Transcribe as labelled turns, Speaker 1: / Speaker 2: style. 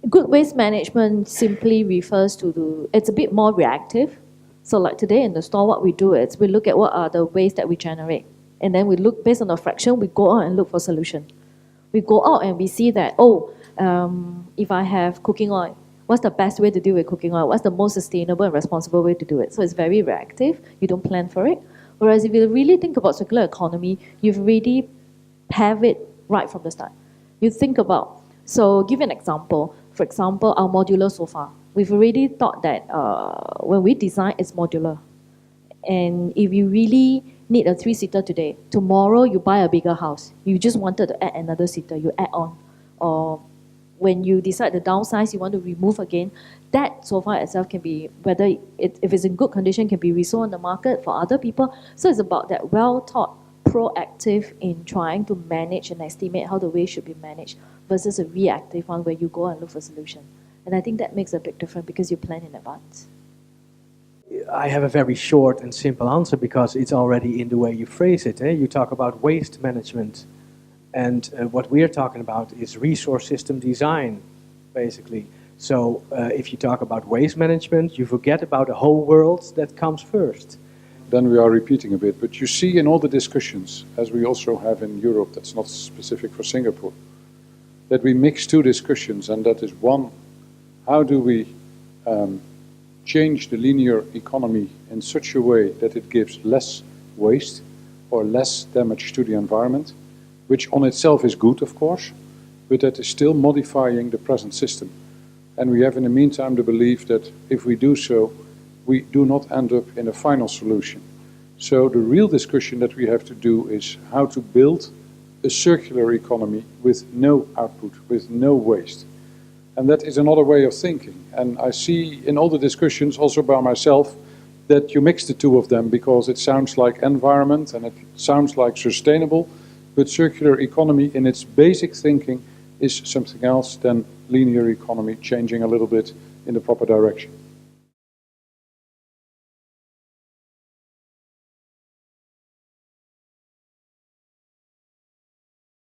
Speaker 1: Good waste management simply refers to it's a bit more reactive. So like today in the store, what we do is we look at what are the waste that we generate. And then we look, based on the fraction, we go out and look for solution. We go out and we see that, if I have cooking oil, what's the best way to deal with cooking oil? What's the most sustainable and responsible way to do it? So it's very reactive. You don't plan for it. Whereas if you really think about circular economy, you've already have it right from the start. You think about, so give an example. For example, our modular sofa. We've already thought that when we design, it's modular. And if you really need a three-seater today, tomorrow you buy a bigger house. You just wanted to add another seater, you add on. Or when you decide to downsize, you want to remove again, that sofa itself can be, whether if it's in good condition, can be resold on the market for other people. So it's about that well-thought, proactive in trying to manage and estimate how the waste should be managed versus a reactive one where you go and look for solution. And I think that makes a big difference because you plan in advance.
Speaker 2: I have a very short and simple answer because it's already in the way you phrase it. You talk about waste management, and what we're talking about is resource system design, basically. So if you talk about waste management, you forget about the whole world that comes first.
Speaker 3: Then we are repeating a bit, but you see in all the discussions, as we also have in Europe, that's not specific for Singapore, that we mix two discussions, and that is one, how do we change the linear economy in such a way that it gives less waste or less damage to the environment, which on itself is good, of course, but that is still modifying the present system. And we have in the meantime the belief that if we do so, we do not end up in a final solution. So the real discussion that we have to do is how to build a circular economy with no output, with no waste. And that is another way of thinking. And I see in all the discussions, also by myself, that you mix the two of them because it sounds like environment and it sounds like sustainable, but circular economy in its basic thinking is something else than linear economy, changing a little bit in the proper direction.